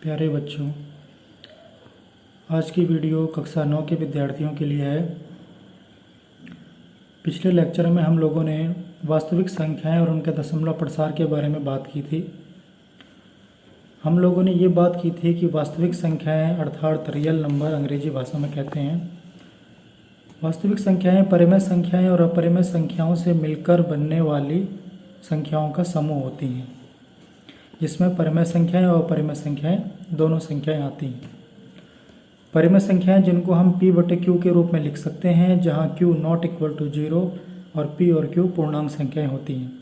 प्यारे बच्चों, आज की वीडियो कक्षा 9 के विद्यार्थियों के लिए है। पिछले लेक्चर में हम लोगों ने वास्तविक संख्याएं और उनके दशमलव प्रसार के बारे में बात की थी। हम लोगों ने ये बात की थी कि वास्तविक संख्याएं अर्थात रियल नंबर अंग्रेजी भाषा में कहते हैं। वास्तविक संख्याएं परिमेय संख्याएं और अपरिमेय संख्याओं से मिलकर बनने वाली संख्याओं का समूह होती हैं, जिसमें परिमेय संख्याएं और अपरिमेय संख्याएं दोनों संख्याएं आती हैं। परिमेय संख्याएं जिनको हम p/q के रूप में लिख सकते हैं, जहां q नॉट इक्वल टू 0 और p और q पूर्णांक संख्याएं होती हैं।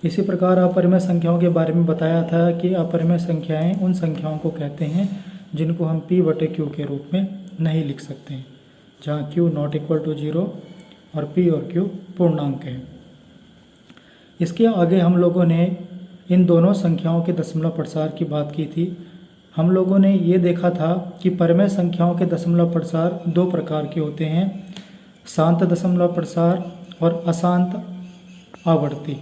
इसी प्रकार अपरिमेय संख्याओं के बारे में बताया था कि अपरिमेय संख्याएं उन संख्याओं को कहते हैं जिनको हम p/q के रूप में नहीं लिख सकते हैं, जहां q नॉट इक्वल टू 0 और p और q पूर्णांक हैं। इसके आगे हम लोगों ने इन दोनों संख्याओं के दशमलव प्रसार की बात की थी। हम लोगों ने ये देखा था कि परिमेय संख्याओं के दशमलव प्रसार दो प्रकार के होते हैं, शांत दशमलव प्रसार और अशांत आवर्ती,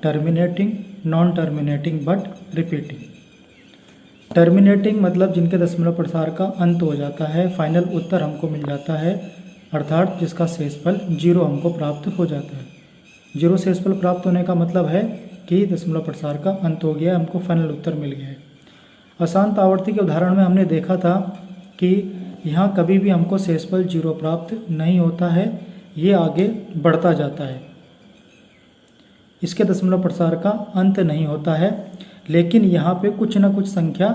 terminating, non terminating but repeating. Terminating मतलब जिनके दशमलव प्रसार का अंत हो जाता है, फाइनल उत्तर हमको मिल जाता है, अर्थात जिसका शेषफल 0 हमको प्राप्त हो जाता है। 0 शेषफल प्राप्त होने का मतलब है कि दशमलव प्रसार का अंत हो गया, हमको फाइनल उत्तर मिल गया है। अशांत आवर्ती के उदाहरण में हमने देखा था कि यहाँ कभी भी हमको शेषफल 0 प्राप्त नहीं होता है, ये आगे बढ़ता जाता है। इसके दशमलव प्रसार का अंत नहीं होता है, लेकिन यहाँ पे कुछ ना कुछ संख्या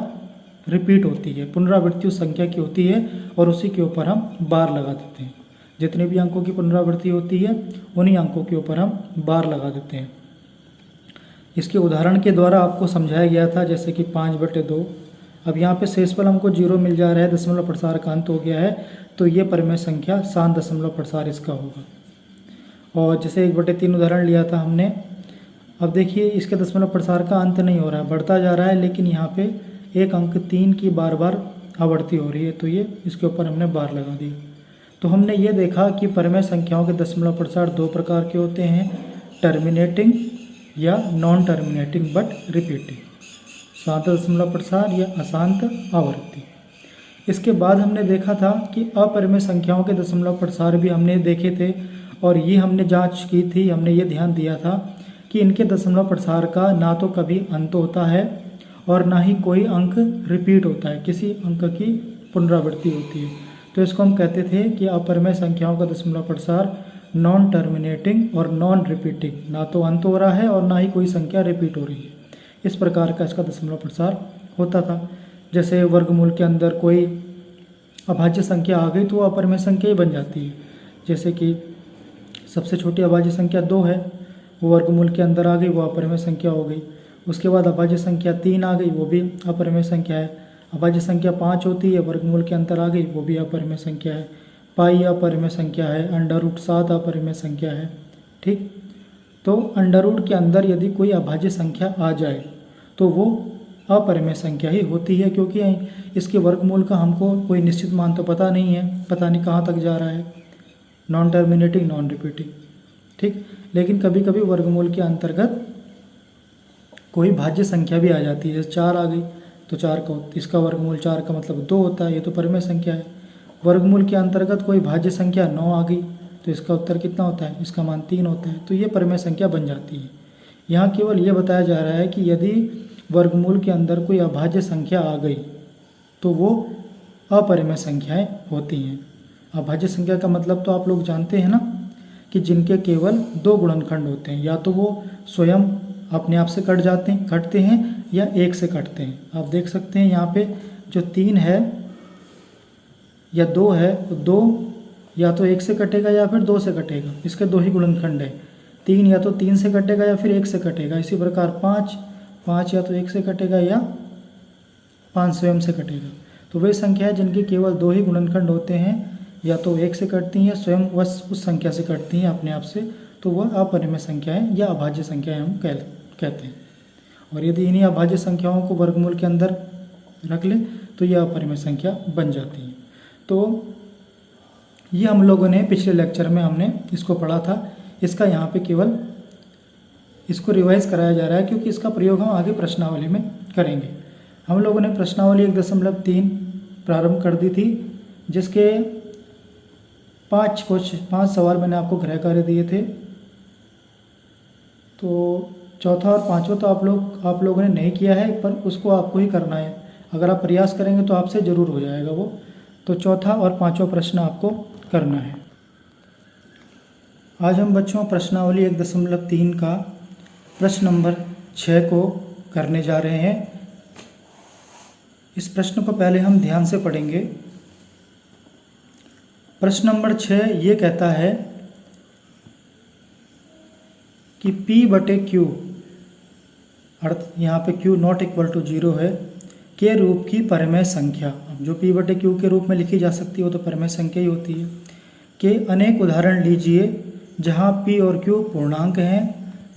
रिपीट होती है, पुनरावृत्ति उस संख्या की होती है और उसी के ऊपर हम बार लगा देते हैं। जितने भी अंकों की पुनरावृत्ति होती है उन्हीं अंकों के ऊपर हम बार लगा देते हैं। इसके उदाहरण के द्वारा आपको समझाया गया था, जैसे कि 5/2। अब यहाँ पे शेषफल हमको 0 मिल जा रहा है, दशमलव प्रसार का अंत हो गया है, तो ये परिमेय संख्या शांत दशमलव प्रसार इसका होगा। और जैसे 1/3 उदाहरण लिया था हमने, अब देखिए इसके दशमलव प्रसार का अंत नहीं हो रहा है, बढ़ता जा रहा है, लेकिन यहाँ पे एक अंक 3 की बार बार आवर्ती हो रही है, तो ये इसके ऊपर हमने बार लगा दी। तो हमने ये देखा कि परिमेय संख्याओं के दशमलव प्रसार दो प्रकार के होते हैं, टर्मिनेटिंग या नॉन टर्मिनेटिंग बट रिपीटिंग, शांत दशमलव प्रसार या अशांत आवर्ती। इसके बाद हमने देखा था कि अपरिमेय संख्याओं के दशमलव प्रसार भी हमने देखे थे, और ये हमने जांच की थी, हमने ये ध्यान दिया था कि इनके दशमलव प्रसार का ना तो कभी अंत होता है और ना ही कोई अंक रिपीट होता है, किसी अंक की पुनरावृत्ति होती है। तो इसको हम कहते थे कि अपरिमेय संख्याओं का दशमलव प्रसार नॉन टर्मिनेटिंग और नॉन रिपीटिंग, ना तो अंत हो रहा है और ना ही कोई संख्या रिपीट हो रही है। इस प्रकार का इसका दशमलव प्रसार होता था। जैसे वर्गमूल के अंदर कोई अभाज्य संख्या आ गई तो वो अपरिमेय संख्या ही बन जाती है। जैसे कि सबसे छोटी अभाज्य संख्या 2 है, वो वर्गमूल के अंदर आ गई, वो अपरिमेय संख्या हो गई। उसके बाद अभाज्य संख्या 3 आ गई, वो भी अपरिमेय संख्या है। अभाज्य संख्या 5 होती है, वर्गमूल के अंदर आ गई, वो भी अपरिमेय संख्या है। पाई अपरिमेय संख्या है, √7 अपरिमेय संख्या है। ठीक, तो √, के अंदर यदि कोई अभाज्य संख्या आ जाए तो वो अपरिमेय संख्या ही होती है, क्योंकि इसके वर्गमूल का हमको कोई निश्चित मान तो पता नहीं है, पता नहीं कहाँ तक जा रहा है, नॉन टर्मिनेटिंग नॉन रिपीटिंग। ठीक, लेकिन कभी कभी वर्गमूल के अंतर्गत कोई भाज्य संख्या भी आ जाती है, जैसे 4 आ गई तो 4 का इसका वर्गमूल 4 का मतलब 2 होता है, ये तो परिमेय संख्या है। वर्गमूल के अंतर्गत कोई भाज्य संख्या 9 आ गई तो इसका उत्तर कितना होता है, इसका मान 3 होता है, तो ये परिमेय संख्या बन जाती है। यहाँ केवल ये बताया जा रहा है कि यदि वर्गमूल के अंदर कोई अभाज्य संख्या आ गई तो वो अपरिमेय संख्याएं होती हैं। अभाज्य संख्या का मतलब तो आप लोग जानते हैं ना, कि जिनके केवल 2 गुणनखंड होते हैं, या तो वो स्वयं अपने आप से कटते हैं या 1 से कटते हैं। आप देख सकते हैं यहाँ पे जो 3 है या 2 है, तो 2 या तो 1 से कटेगा या फिर 2 से कटेगा, इसके 2 ही गुणनखंड है। 3 या तो 3 से कटेगा या फिर 1 से कटेगा। इसी प्रकार 5 या तो 1 से कटेगा या 5 स्वयं से कटेगा। तो वे संख्या है जिनके केवल 2 ही गुणनखंड होते हैं, या तो 1 से कटती हैं, स्वयं उस संख्या से कटती हैं अपने आप से, तो वह अपरिमेय संख्याएं या अभाज्य संख्याएं हम कहते हैं। और यदि इन्हीं अभाज्य संख्याओं को वर्गमूल के अंदर रख ले तो यह अपरिमेय संख्या बन जाती है। तो ये हम लोगों ने पिछले लेक्चर में हमने इसको पढ़ा था। इसका यहाँ पे केवल इसको रिवाइज कराया जा रहा है, क्योंकि इसका प्रयोग हम आगे प्रश्नावली में करेंगे। हम लोगों ने प्रश्नावली 1.3 प्रारंभ कर दी थी, जिसके 5 सवाल मैंने आपको गृह कार्य दिए थे। तो चौथा और पांचवा तो आप लोगों ने नहीं किया है, पर उसको आपको ही करना है। अगर आप प्रयास करेंगे तो आपसे ज़रूर हो जाएगा वो। तो चौथा और पांचवा प्रश्न आपको करना है। आज हम बच्चों प्रश्नावली 1.3 का प्रश्न नंबर 6 को करने जा रहे हैं। इस प्रश्न को पहले हम ध्यान से पढ़ेंगे। प्रश्न नंबर 6 ये कहता है कि P/Q, अर्थ यहाँ पे Q नॉट इक्वल टू 0 है, के रूप की परिमेय संख्या। अब जो P/Q के रूप में लिखी जा सकती है वो तो परिमेय संख्या ही होती है। के अनेक उदाहरण लीजिए जहाँ P और Q पूर्णांक हैं,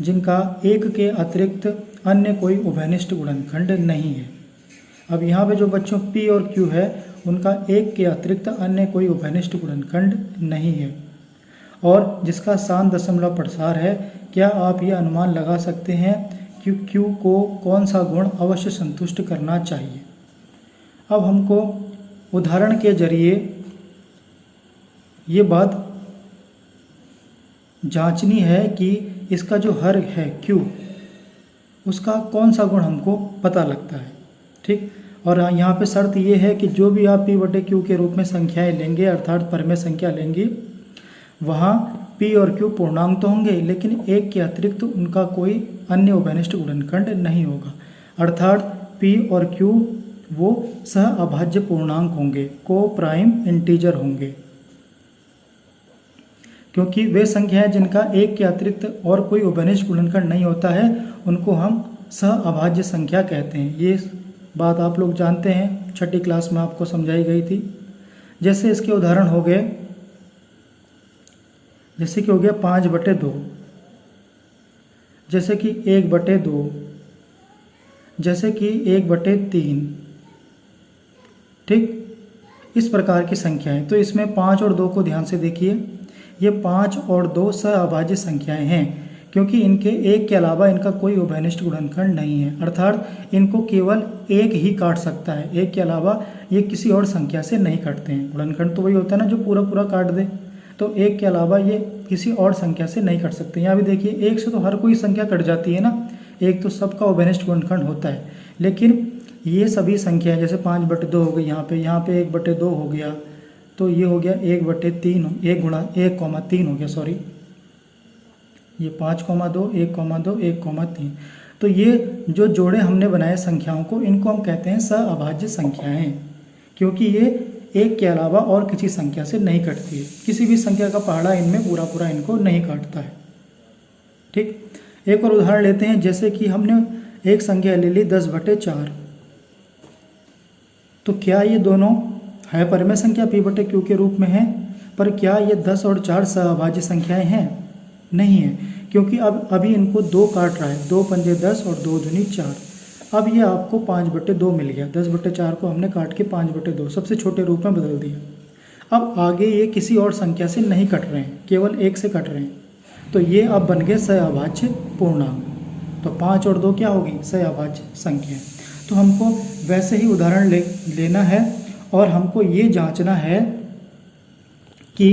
जिनका एक के अतिरिक्त अन्य कोई उभयनिष्ठ गुणनखंड नहीं है। अब यहाँ पे जो बच्चों P और Q है, उनका एक के अतिरिक्त अन्य कोई उभयनिष्ठ गुणनखंड नहीं है और जिसका शांत दशमलव प्रसार है। क्या आप यह अनुमान लगा सकते हैं कि Q को कौन सा गुण अवश्य संतुष्ट करना चाहिए? अब हमको उदाहरण के जरिए ये बात जांचनी है कि इसका जो हर है Q, उसका कौन सा गुण हमको पता लगता है। ठीक, और यहाँ पे शर्त ये है कि जो भी आप P/Q के रूप में संख्याएं लेंगे, अर्थात परिमेय संख्या लेंगी, वहाँ P और Q पूर्णांक तो होंगे, लेकिन एक के अतिरिक्त उनका कोई अन्य उभयनिष्ठ गुणनखंड नहीं होगा। अर्थात P और Q वो सह अभाज्य पूर्णांक होंगे, को प्राइम इंटीजर होंगे, क्योंकि वे संख्याएं जिनका एक के अतिरिक्त और कोई उभयनिष्ठ गुणनखंड नहीं होता है, उनको हम सह अभाज्य संख्या कहते हैं। ये बात आप लोग जानते हैं, 6ठी क्लास में आपको समझाई गई थी। जैसे इसके उदाहरण हो गए, जैसे कि हो गया 5/2, जैसे कि 1/2, जैसे कि 1/3। ठीक, इस प्रकार की संख्याएं। तो इसमें 5 और 2 को ध्यान से देखिए। ये 5 और 2 सहअभाज्य संख्याएं हैं, क्योंकि इनके एक के अलावा इनका कोई उभयनिष्ठ गुणनखंड नहीं है। अर्थात इनको केवल एक ही काट सकता है, एक के अलावा ये किसी और संख्या से नहीं कटते हैं। गुणनखंड तो वही होता है ना जो पूरा पूरा काट दे, तो एक के अलावा ये किसी और संख्या से नहीं कट सकते। यहाँ भी देखिए, एक से तो हर कोई संख्या कट जाती है ना, एक तो सबका उभयनिष्ठ गुणनखंड होता है, लेकिन ये सभी संख्याएं जैसे 5/2 हो गई, यहाँ पे 1/2 हो गया, तो ये हो गया 1/3, 1/3 हो गया, सॉरी, ये 5,2, 1,2, 1,3। तो ये जो जोड़े हमने बनाए संख्याओं को, इनको हम कहते हैं सहअभाज्य संख्याएं, क्योंकि ये एक के अलावा और किसी संख्या से नहीं कटती है। किसी भी संख्या का पहाड़ा इनमें पूरा पूरा इनको नहीं काटता है। ठीक, एक और उदाहरण लेते हैं। जैसे कि हमने एक संख्या ले ली 10/4, तो क्या ये दोनों है परिमेय संख्या P/Q के रूप में है, पर क्या ये 10 और 4 सहअभाज्य संख्याएं हैं? नहीं है, क्योंकि अब अभी इनको 2 काट रहा है, 2 पंजे 10 और 2 दूनी 4। अब ये आपको 5/2 मिल गया। 10/4 को हमने काट के 5/2 सबसे छोटे रूप में बदल दिया। अब आगे ये किसी और संख्या से नहीं कट रहे हैं, केवल एक से कट रहे हैं, तो ये अब बन गए सहअभाज्य पूर्णांक। तो 5 और 2 क्या होगी? सहअभाज्य संख्या। तो हमको वैसे ही उदाहरण लेना है और हमको ये जांचना है कि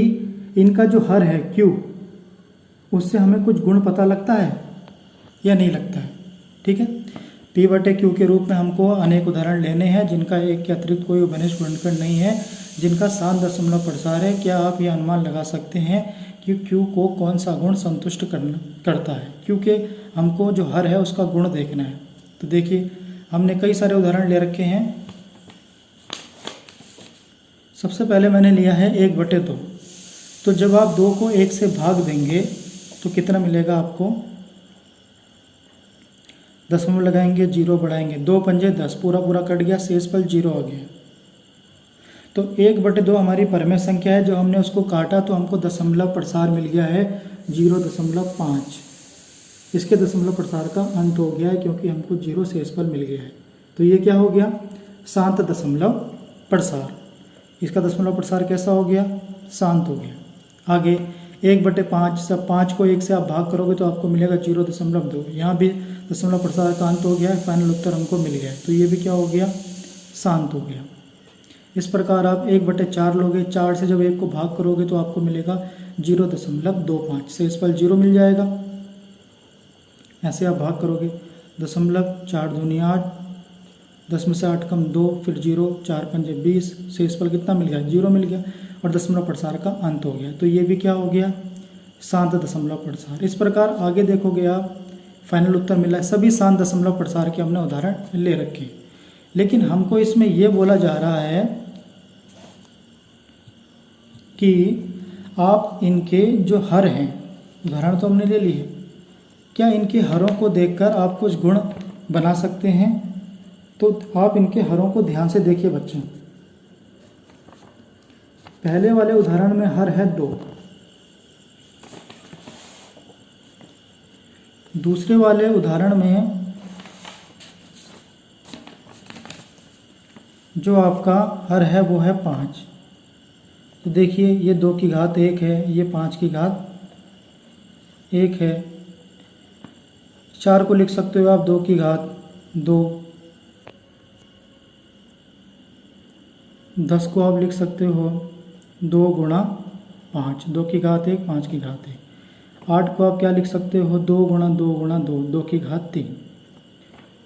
इनका जो हर है Q, उससे हमें कुछ गुण पता लगता है या नहीं लगता है। ठीक है, P/Q के रूप में हमको अनेक उदाहरण लेने हैं जिनका एक के अतिरिक्त कोई उभयनिष्ठ गुणनखंड नहीं है, जिनका शांत दशमलव प्रसार है। क्या आप ये अनुमान लगा सकते हैं कि Q को कौन सा गुण संतुष्ट करता है? क्योंकि हमको जो हर है उसका गुण देखना है। तो देखिए, हमने कई सारे उदाहरण ले रखे हैं। सबसे पहले मैंने लिया है 1/2। तो जब आप 2 को 1 से भाग देंगे तो कितना मिलेगा आपको? दशमलव लगाएंगे, 0 बढ़ाएंगे, 2 पंजे 10, पूरा पूरा कट गया, शेष पल 0 आ गया। तो 1/2 हमारी परिमेय संख्या है, जो हमने उसको काटा तो हमको दशमलव प्रसार मिल गया है 0.5। इसके दशमलव प्रसार का अंत हो गया है, क्योंकि हमको 0 शेष पल मिल गया है। तो ये क्या हो गया? शांत दशमलव प्रसार। इसका दशमलव प्रसार कैसा हो गया? शांत हो गया। आगे 1/5, सब 5 को 1 से आप भाग करोगे तो आपको मिलेगा 0.2। यहाँ भी दशमलव प्रसार का अंत हो गया है, फाइनल उत्तर हमको मिल गया है। तो ये भी क्या हो गया, शांत हो गया। इस प्रकार आप 1/4 लोगे, 4 से जब 1 को भाग करोगे तो आपको मिलेगा 0.25, शेष पर 0 मिल जाएगा। ऐसे आप भाग करोगे, 0.4 दूनी 8, 10 में से 8 कम 2, फिर 0, 4 पंजे 20, शेष पर कितना मिल गया, 0 मिल गया और दशमलव प्रसार का अंत हो गया। तो ये भी क्या हो गया, शांत दशमलव प्रसार। इस प्रकार आगे देखोगे आप, फाइनल उत्तर मिला है। सभी शांत दशमलव प्रसार के हमने उदाहरण ले रखे, लेकिन हमको इसमें ये बोला जा रहा है कि आप इनके जो हर हैं, उदाहरण तो हमने ले लिए, क्या इनके हरों को देखकर आप कुछ गुण बना सकते हैं? तो आप इनके हरों को ध्यान से देखिए बच्चों। पहले वाले उदाहरण में हर है 2, दूसरे वाले उदाहरण में जो आपका हर है वो है 5। तो देखिए ये 2 की घात 1 है, ये 5 की घात 1 है। 4 को लिख सकते हो आप 2 की घात 2, 10 को आप लिख सकते हो 2 गुणा 5, 2 की घात 1, 5 की घात 1। 8 को आप क्या लिख सकते हो, 2 गुणा 2 गुणा 2, 2 की घात 3।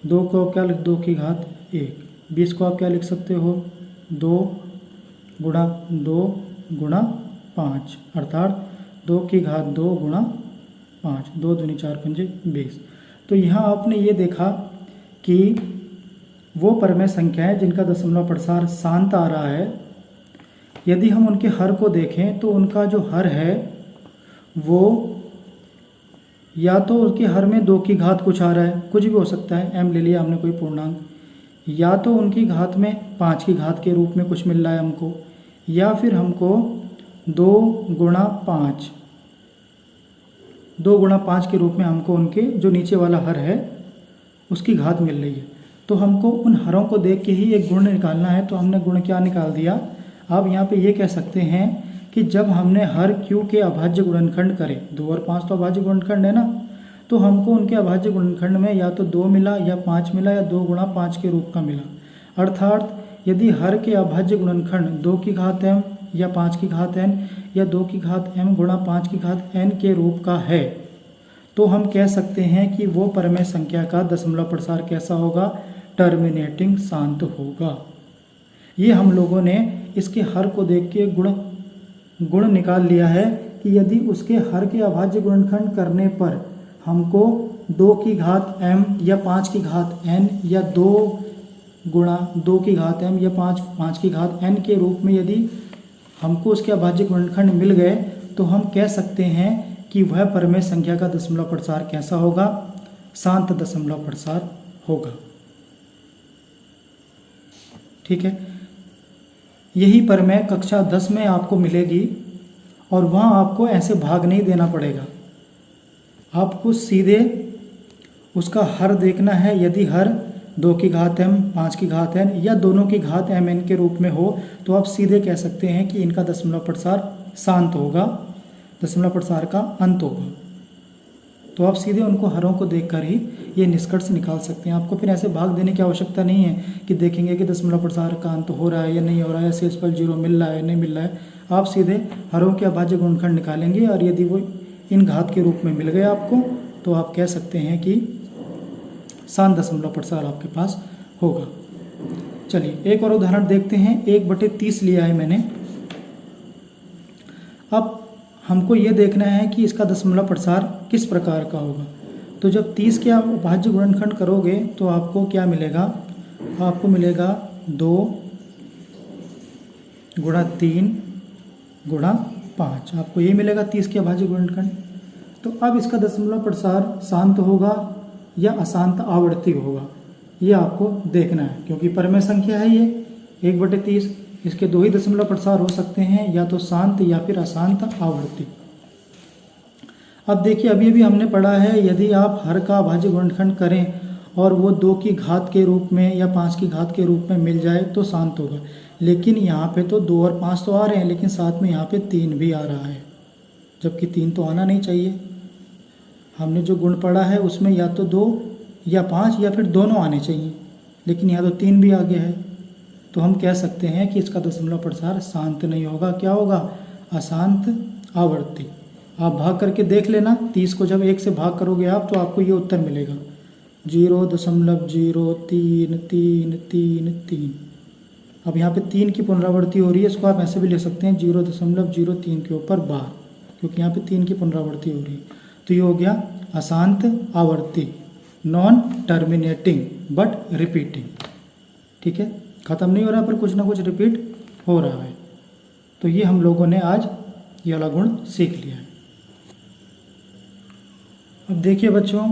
2 को आप क्या लिख, 2 की घात 1। 20 को आप क्या लिख सकते हो, 2 गुणा 2 गुणा 5, अर्थात 2 की घात 2 गुणा 5, 2 दूनी 4 पंजे 20। तो यहाँ आपने ये देखा कि वो परमेय संख्याएं जिनका दशमलव प्रसार शांत आ रहा है, यदि हम उनके हर को देखें तो उनका जो हर है वो या तो उसके हर में 2 की घात कुछ आ रहा है, कुछ भी हो सकता है, m ले लिया हमने कोई पूर्णांक, या तो उनकी घात में 5 की घात के रूप में कुछ मिल रहा है हमको, या फिर हमको 2 गुणा 5 के रूप में हमको उनके जो नीचे वाला हर है उसकी घात मिल रही है। तो हमको उन हरों को देख के ही एक गुण निकालना है। तो हमने गुण क्या निकाल दिया, आप यहाँ पे ये कह सकते हैं कि जब हमने हर q के अभाज्य गुणनखंड करे, 2 और 5 तो अभाज्य गुणनखंड है ना, तो हमको उनके अभाज्य गुणनखंड में या तो 2 मिला या 5 मिला या 2 गुणा 5 के रूप का मिला। अर्थात यदि हर के अभाज्य गुणनखंड 2 की घात m या 5 की घात n या 2 की घात m गुणा 5 की घात n के रूप का है, तो हम कह सकते हैं कि वो परमेय संख्या का दशमलव प्रसार कैसा होगा, टर्मिनेटिंग शांत होगा। ये हम लोगों ने इसके हर को देख के गुण निकाल लिया है कि यदि उसके हर के अभाज्य गुणनखंड करने पर हमको 2 की घात m या 5 की घात n या 2 गुणा 2 की घात m या 5 की घात n के रूप में यदि हमको उसके अभाज्य गुणनखंड मिल गए, तो हम कह सकते हैं कि वह परमेय संख्या का दशमलव प्रसार कैसा होगा, शांत दशमलव प्रसार होगा। ठीक है, यही परमेय कक्षा 10 में आपको मिलेगी और वहाँ आपको ऐसे भाग नहीं देना पड़ेगा, आपको सीधे उसका हर देखना है। यदि हर 2 की घात m, 5 की घात n या दोनों की घात mn के रूप में हो, तो आप सीधे कह सकते हैं कि इनका दशमलव प्रसार शांत होगा, दशमलव प्रसार का अंत होगा। तो आप सीधे उनको हरों को देखकर ही ये निष्कर्ष निकाल सकते हैं। आपको फिर ऐसे भाग देने की आवश्यकता नहीं है कि देखेंगे कि दशमलव प्रसार का अंत हो रहा है या नहीं हो रहा है, शेष पर 0 मिल रहा है नहीं मिल रहा है। आप सीधे हरों के अभाज्य गुणनखंड निकालेंगे और यदि वो इन घात के रूप में मिल गए आपको, तो आप कह सकते हैं कि शांत दशमलव प्रसार आपके पास होगा। चलिए एक और उदाहरण देखते हैं। 1/30 लिया है मैंने। अब हमको ये देखना है कि इसका दशमलव प्रसार किस प्रकार का होगा। तो जब 30 के आप अभाज्य गुणनखंड करोगे तो आपको क्या मिलेगा, आपको मिलेगा 2 गुणा 3 गुणा 5, आपको ये मिलेगा 30 के अभाज्य गुणनखंड। तो अब इसका दशमलव प्रसार शांत होगा या अशांत आवर्ती होगा, ये आपको देखना है, क्योंकि परमेय संख्या है ये 1/30। इसके 2 ही दशमलव प्रसार हो सकते हैं, या तो शांत या फिर अशांत आवर्ती। अब देखिए अभी अभी हमने पढ़ा है, यदि आप हर का अभाज्य गुणनखंड करें और वो 2 की घात के रूप में या 5 की घात के रूप में मिल जाए तो शांत होगा। लेकिन यहाँ पे तो 2 और 5 तो आ रहे हैं, लेकिन साथ में यहाँ पे 3 भी आ रहा है। जबकि 3 तो आना नहीं चाहिए। हमने जो गुण पढ़ा है उसमें या तो 2 या 5 या फिर दोनों आने चाहिए, लेकिन यहाँ तो 3 भी आ गया है। तो हम कह सकते हैं कि इसका दशमलव प्रसार शांत नहीं होगा। क्या होगा? अशांत आवर्ती। आप भाग करके देख लेना, 30 को जब 1 से भाग करोगे आप तो आपको ये उत्तर मिलेगा 0.033333। अब यहाँ पे 3 की पुनरावृत्ति हो रही है, इसको आप ऐसे भी लिख सकते हैं 0.03 के ऊपर बार, क्योंकि यहाँ पे 3 की पुनरावृत्ति हो रही है। तो ये हो गया अशांत आवर्ती, नॉन टर्मिनेटिंग बट रिपीटिंग। ठीक है, ख़त्म नहीं हो रहा पर कुछ ना कुछ रिपीट हो रहा है। तो ये हम लोगों ने आज ये वाला गुण सीख लिया है। अब देखिए बच्चों,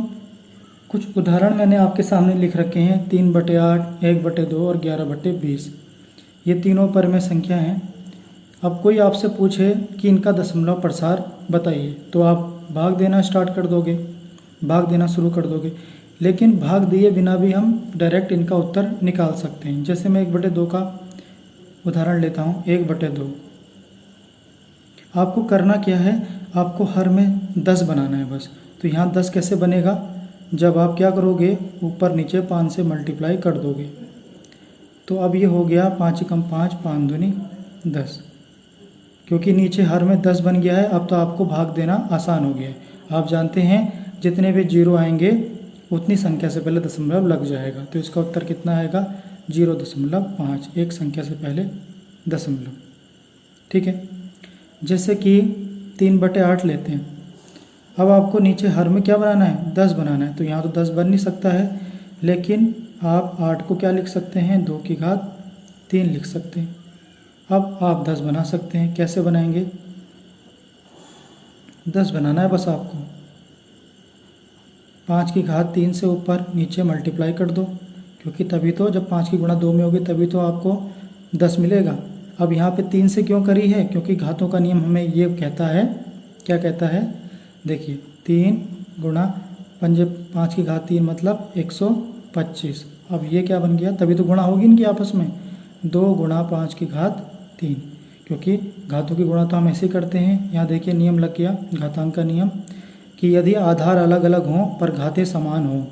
कुछ उदाहरण मैंने आपके सामने लिख रखे हैं। 3/8, 1/2 और 11/20। ये तीनों परिमेय संख्या हैं। अब कोई आपसे पूछे कि इनका दशमलव प्रसार बताइए, तो आप भाग देना स्टार्ट कर दोगे, भाग देना शुरू कर दोगे। लेकिन भाग दिए बिना भी हम डायरेक्ट इनका उत्तर निकाल सकते हैं। जैसे मैं 1/2 का उदाहरण लेता हूँ। 1/2 आपको करना क्या है, आपको हर में 10 बनाना है बस। तो यहाँ 10 कैसे बनेगा? जब आप क्या करोगे, ऊपर नीचे 5 से मल्टीप्लाई कर दोगे। तो अब ये हो गया 5 × 5, 5 दूनी 10। क्योंकि नीचे हर में 10 बन गया है, अब तो आपको भाग देना आसान हो गया है। आप जानते हैं जितने भी 0 आएंगे उतनी संख्या से पहले दशमलव लग जाएगा। तो इसका उत्तर कितना आएगा? 0.5, एक संख्या से पहले दशमलव। ठीक है, जैसे कि 3/8 लेते हैं। अब आपको नीचे हर में क्या बनाना है? 10 बनाना है। तो यहाँ तो 10 बन नहीं सकता है, लेकिन आप 8 को क्या लिख सकते हैं? 2 की घात 3 लिख सकते हैं। अब आप 10 बना सकते हैं। कैसे बनाएंगे? 10 बनाना है बस आपको। 5 की घात 3 से ऊपर नीचे मल्टीप्लाई कर दो, क्योंकि तभी तो जब 5 की गुणा 2 में होगी तभी तो आपको 10 मिलेगा। अब यहाँ पे 3 से क्यों करी है? क्योंकि घातों का नियम हमें ये कहता है, क्या कहता है? देखिए 3 गुणा 5 की घात 3 मतलब 125। अब ये क्या बन गया? तभी तो गुणा होगी इनकी आपस में। 2 गुणा 5 की घात 3, क्योंकि घातों की गुणा तो हम ऐसे करते हैं। यहाँ देखिए नियम लग गया, घातांक का नियम, कि यदि आधार अलग अलग हों पर घातें समान हों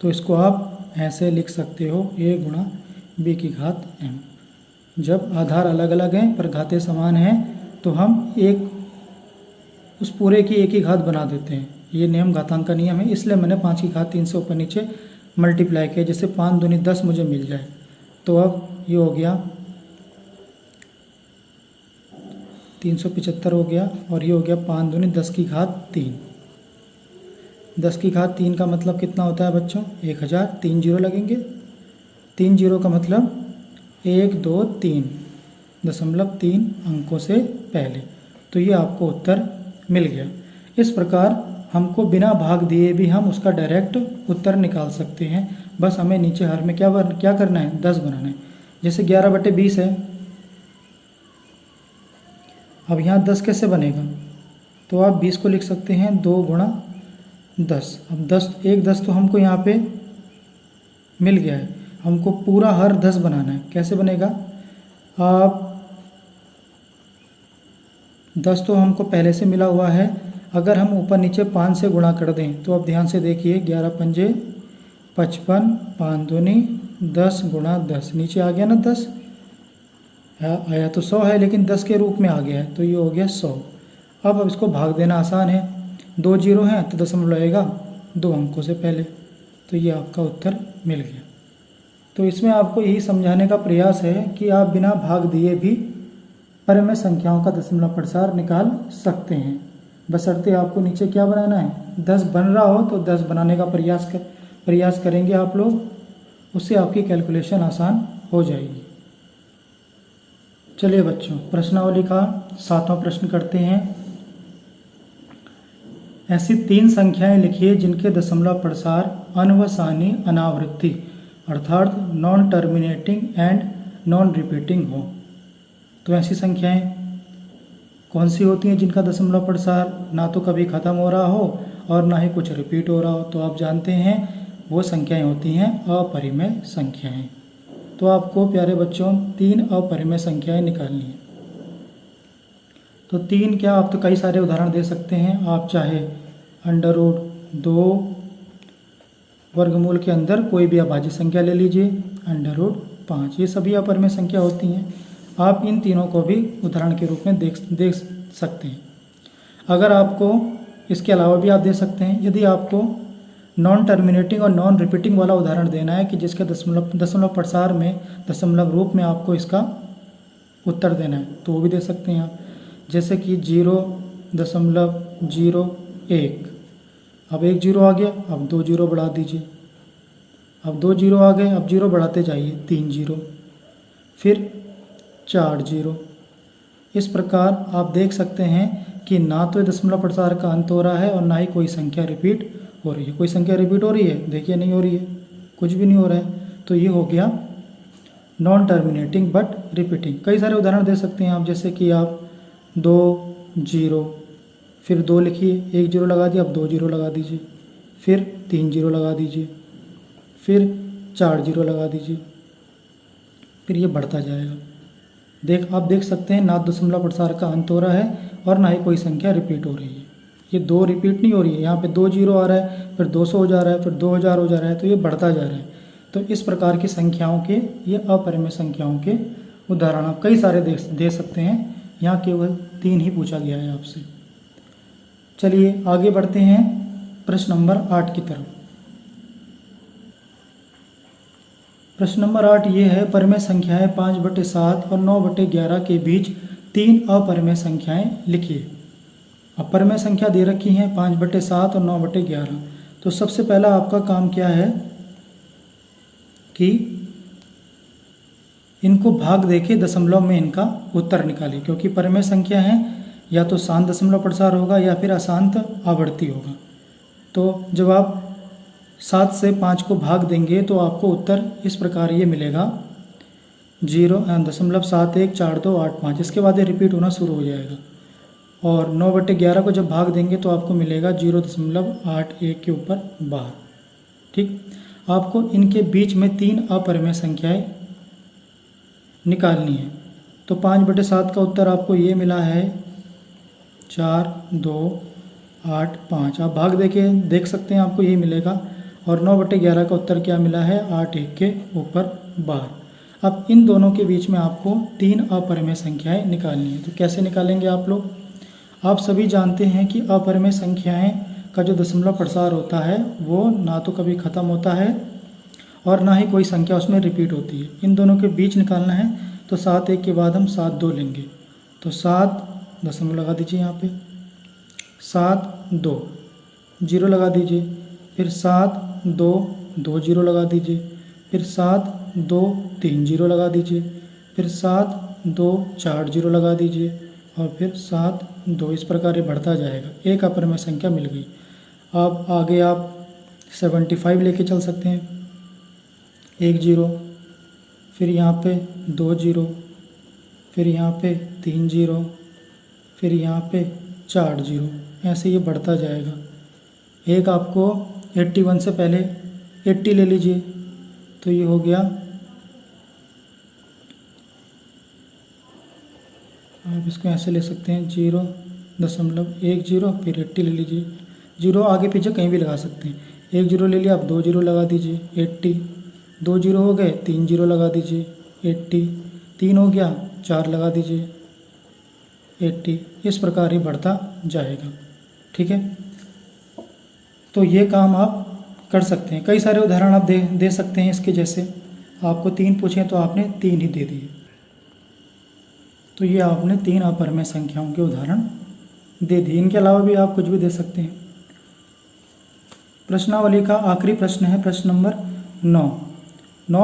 तो इसको आप ऐसे लिख सकते हो a गुणा b की घात m। जब आधार अलग अलग हैं पर घातें समान हैं तो हम उस पूरे की एक ही घात बना देते हैं। ये नियम घातांक का नियम है, इसलिए मैंने 5 की घात 3 से ऊपर नीचे मल्टीप्लाई किया, जैसे 5 दूनी 10 मुझे मिल जाए। तो अब ये हो गया 375 हो गया, और ये हो गया 5 दूनी 10 की घात 3। 10 की घात 3 का मतलब कितना होता है बच्चों? 1000। 3 जीरो लगेंगे। 3 जीरो का मतलब 1 2 3.3 अंकों से पहले। तो ये आपको उत्तर मिल गया। इस प्रकार हमको बिना भाग दिए भी हम उसका डायरेक्ट उत्तर निकाल सकते हैं। बस हमें नीचे हर में क्या करना है? 10 बनाना है। जैसे 11/20 है। अब यहाँ 10 कैसे बनेगा? तो आप 20 को लिख सकते हैं 2 गुणा 10। अब 10 तो हमको यहाँ पे मिल गया है, हमको पूरा हर 10 बनाना है। कैसे बनेगा? आप 10 तो हमको पहले से मिला हुआ है, अगर हम ऊपर नीचे 5 से गुणा कर दें तो अब ध्यान से देखिए 11 पंजे 55, 5 दूनी 10 गुणा 10, नीचे आ गया ना 10, आया तो 100 है लेकिन 10 के रूप में आ गया है, तो ये हो गया 100। अब इसको भाग देना आसान है। 2 जीरो हैं तो दशमलव लगेगा 2 अंकों से पहले। तो ये आपका उत्तर मिल गया। तो इसमें आपको यही समझाने का प्रयास है कि आप बिना भाग दिए भी परिमेय संख्याओं का दशमलव प्रसार निकाल सकते हैं, बशर्ते आपको नीचे क्या बनाना है? 10 बन रहा हो तो 10 बनाने का प्रयास करेंगे आप लोग, उससे आपकी कैलकुलेशन आसान हो जाएगी। चलिए बच्चों, प्रश्नावली का 7वां प्रश्न करते हैं। ऐसी 3 संख्याएं लिखिए जिनके दशमलव प्रसार अनवसानी अनावृत्ति अर्थात non terminating and non repeating हो। तो ऐसी संख्याएं कौन सी होती हैं जिनका दशमलव प्रसार ना तो कभी ख़त्म हो रहा हो और ना ही कुछ रिपीट हो रहा हो? तो आप जानते हैं वो संख्याएं होती हैं अपरिमेय संख्याएं। तो आपको प्यारे बच्चों 3 अपरिमेय संख्याएं निकालनी है। तो 3 क्या, आप तो कई सारे उदाहरण दे सकते हैं। आप चाहे √2 वर्गमूल के अंदर कोई भी अभाज्य संख्या ले लीजिए, √5, ये सभी अपरिमेय संख्या होती हैं। आप इन तीनों को भी उदाहरण के रूप में देख सकते हैं। अगर आपको इसके अलावा भी आप दे सकते हैं। यदि आपको नॉन टर्मिनेटिंग और नॉन रिपीटिंग वाला उदाहरण देना है कि जिसके दशमलव प्रसार में, दशमलव रूप में आपको इसका उत्तर देना है, तो वो भी दे सकते हैं आप। जैसे कि 0.01, अब 1 0 आ गया, अब 2 0 बढ़ा दीजिए, अब 2 0 आ गए, अब 0 बढ़ाते जाइए, 3 0, फिर 4 0। इस प्रकार आप देख सकते हैं कि ना तो दशमलव प्रसार का अंत हो रहा है और ना ही कोई संख्या रिपीट हो रही है। कोई संख्या रिपीट हो रही है? देखिए नहीं हो रही है, कुछ भी नहीं हो रहा है। तो ये हो गया नॉन टर्मिनेटिंग बट रिपीटिंग। कई सारे उदाहरण दे सकते हैं आप, जैसे कि आप 2 0, फिर 2 लिखिए, 1 0 लगा दिया, अब 2 0 लगा दीजिए, फिर 3 0 लगा दीजिए, फिर 4 0 लगा दीजिए, फिर ये बढ़ता जाएगा। आप देख सकते हैं ना दशमलव प्रसार का अंत हो रहा है और ना ही कोई संख्या रिपीट हो रही है। ये 2 रिपीट नहीं हो रही है, यहाँ पे 2 0 आ रहा है, फिर 200 हो जा रहा है, फिर 2000 हो जा रहा है, तो ये बढ़ता जा रहा है। तो इस प्रकार की संख्याओं के, ये अपरिमेय संख्याओं के उदाहरण आप कई सारे दे सकते हैं। यहाँ केवल 3 ही पूछा गया है आपसे। चलिए आगे बढ़ते हैं प्रश्न नंबर 8 की तरफ। प्रश्न नंबर 8 ये है, परिमेय संख्याएं 5/7 और 9/11 के बीच 3 अपरिमेय संख्याएं लिखिए। अब परिमेय संख्या दे रखी हैं 5/7 और 9/11। तो सबसे पहला आपका काम क्या है कि इनको भाग देके दशमलव में इनका उत्तर निकालिए, क्योंकि परिमेय संख्या है या तो शांत दशमलव प्रसार होगा या फिर अशांत आवर्ती होगा। तो जब आप 7 से 5 को भाग देंगे तो आपको उत्तर इस प्रकार ये मिलेगा, 0.714285। इसके बाद ये रिपीट होना शुरू हो जाएगा। और 9/11 को जब भाग देंगे तो आपको मिलेगा 0.81 के ऊपर 12। ठीक, आपको इनके बीच में 3 अपरिमेय संख्याएं निकालनी है। तो 5/7 का उत्तर आपको ये मिला है 4 2 8 5। आप भाग देख सकते हैं, आपको ये मिलेगा। और 9/11 का उत्तर क्या मिला है, 8 1 के ऊपर 12। अब इन दोनों के बीच में आपको 3 अपरिमेय संख्याएं निकालनी है। तो कैसे निकालेंगे आप लोग? आप सभी जानते हैं कि अपरिमेय संख्याएं का जो दशमलव प्रसार होता है वो ना तो कभी ख़त्म होता है और ना ही कोई संख्या उसमें रिपीट होती है। इन दोनों के बीच निकालना है। तो 7 1 के बाद हम 7 2 लेंगे, तो 7 दशमलव लगा दीजिए, यहाँ पे 7 2 0 लगा दीजिए, फिर 7 2 2 0 लगा दीजिए, फिर 7 2 3 0 लगा दीजिए, फिर 7 2 4 0 लगा दीजिए, और फिर 7 2। इस प्रकार ये बढ़ता जाएगा। एक अपरिमेय संख्या मिल गई। अब आगे आप 75 लेके चल सकते हैं। 1 0, फिर यहाँ पे 2 0, फिर यहाँ पे 3 0, फिर यहाँ पे 4 0। ऐसे ये बढ़ता जाएगा। एक आपको 81 से पहले 80 ले लीजिए, तो ये हो गया, आप इसको ऐसे ले सकते हैं 0.10, फिर 80 ले लीजिए। 0 आगे पीछे कहीं भी लगा सकते हैं। 1 0 ले लिया, आप 2 0 लगा दीजिए, 80। 2 0 हो गए, 3 0 लगा दीजिए, 80। 3 हो गया, 4 लगा दीजिए, 80। इस प्रकार ही बढ़ता जाएगा। ठीक है, तो ये काम आप कर सकते हैं। कई सारे उदाहरण आप दे सकते हैं इसके। जैसे आपको 3 पूछे तो आपने 3 ही दे दिए। तो ये आपने 3 अपरिमेय संख्याओं के उदाहरण दे दिए। इनके अलावा भी आप कुछ भी दे सकते हैं। प्रश्नावली का आखिरी प्रश्न है प्रश्न नंबर 9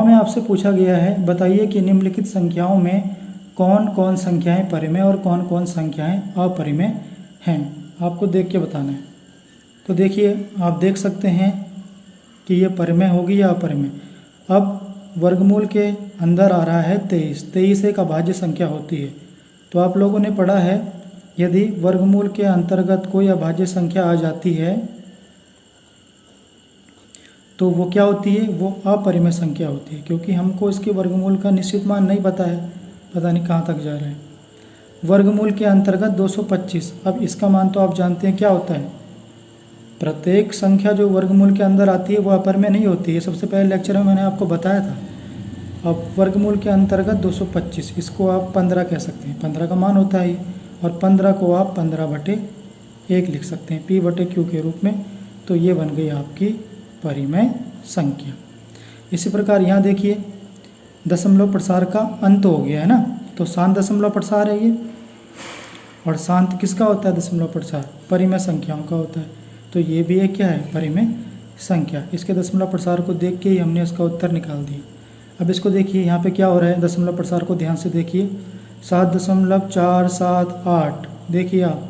में आपसे पूछा गया है, बताइए कि निम्नलिखित संख्याओं में कौन कौन संख्याएं परिमेय और कौन कौन संख्याएं अपरिमेय हैं। आपको देख के बताना है। तो देखिए, आप देख सकते हैं कि ये परिमेय होगी या अपरिमेय। अब वर्गमूल के अंदर आ रहा है 23। 23 एक अभाज्य संख्या होती है। तो आप लोगों ने पढ़ा है, यदि वर्गमूल के अंतर्गत कोई अभाज्य संख्या आ जाती है तो वो क्या होती है, वो अपरिमेय संख्या होती है, क्योंकि हमको इसके वर्गमूल का निश्चित मान नहीं पता है, पता नहीं कहाँ तक जा रहा है। वर्गमूल के अंतर्गत 225। अब इसका मान तो आप जानते हैं क्या होता है, प्रत्येक संख्या जो वर्गमूल के अंदर आती है वो अपर में नहीं होती है, सबसे पहले लेक्चर में मैंने आपको बताया था। अब वर्गमूल के अंतर्गत 225, इसको आप 15 कह सकते हैं, 15 का मान होता है, और 15 को आप 15/1 लिख सकते हैं P/Q के रूप में। तो ये बन गई आपकी परिमेय संख्या। इसी प्रकार यहाँ देखिए दशमलव प्रसार का अंत हो गया है ना, तो शांत दशमलव प्रसार है ये, और शांत किसका होता है दशमलव प्रसार, परिमेय संख्याओं का होता है। तो ये भी एक क्या है, परिमेय संख्या। इसके दशमलव प्रसार को देख के ही हमने इसका उत्तर निकाल दिया। अब इसको देखिए यहाँ पे क्या हो रहा है, दशमलव प्रसार को ध्यान से देखिए, 7.478। देखिए आप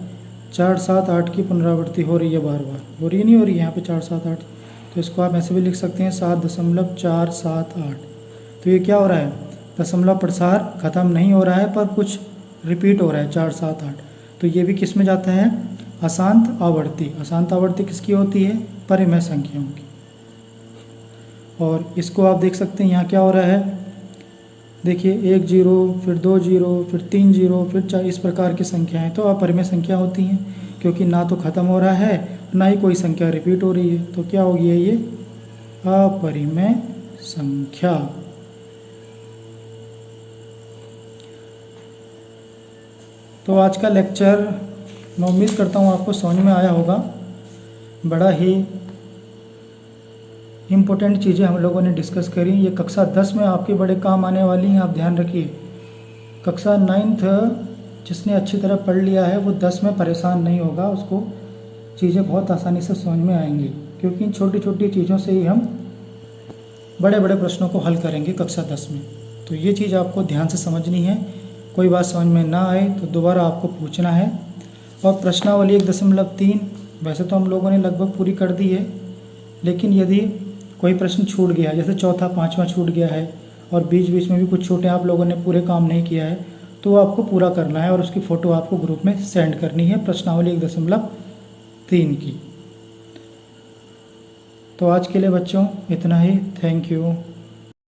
478 की पुनरावृत्ति हो रही है, बार बार हो रही है, नहीं हो रही है यहाँ पे 478। तो इसको आप ऐसे भी लिख सकते हैं 7.478। तो ये क्या हो रहा है, दशमलव प्रसार खत्म नहीं हो रहा है पर कुछ रिपीट हो रहा है 478। तो ये भी किस में जाता है, अशांत आवर्ती। अशांत आवर्ती किसकी होती है, परिमेय संख्याओं की। और इसको आप देख सकते हैं यहाँ क्या हो रहा है, देखिए 1 0, फिर 2 0, फिर 3 0, फिर 4, इस प्रकार की संख्याएं तो अपरिमेय संख्या होती हैं, क्योंकि ना तो ख़त्म हो रहा है ना ही कोई संख्या रिपीट हो रही है। तो क्या हो गया ये, अपरिमेय संख्या। तो आज का लेक्चर मैं उम्मीद करता हूँ आपको समझ में आया होगा। बड़ा ही इम्पोर्टेंट चीज़ें हम लोगों ने डिस्कस करी। ये कक्षा 10 में आपके बड़े काम आने वाली हैं, आप ध्यान रखिए। कक्षा 9th जिसने अच्छी तरह पढ़ लिया है वो 10 में परेशान नहीं होगा, उसको चीज़ें बहुत आसानी से समझ में आएंगी, क्योंकि छोटी छोटी चीज़ों से ही हम बड़े बड़े प्रश्नों को हल करेंगे कक्षा 10 में। तो ये चीज़ आपको ध्यान से समझनी है। कोई बात समझ में ना आए तो दोबारा आपको पूछना है। और प्रश्नावली 1.3 वैसे तो हम लोगों ने लगभग पूरी कर दी है, लेकिन यदि कोई प्रश्न छूट गया है, जैसे चौथा 5वां छूट गया है और बीच बीच में भी कुछ छोटे आप लोगों ने पूरे काम नहीं किया है, तो वो आपको पूरा करना है और उसकी फ़ोटो आपको ग्रुप में सेंड करनी है प्रश्नावली 1.3 की। तो आज के लिए बच्चों इतना ही। Thank you.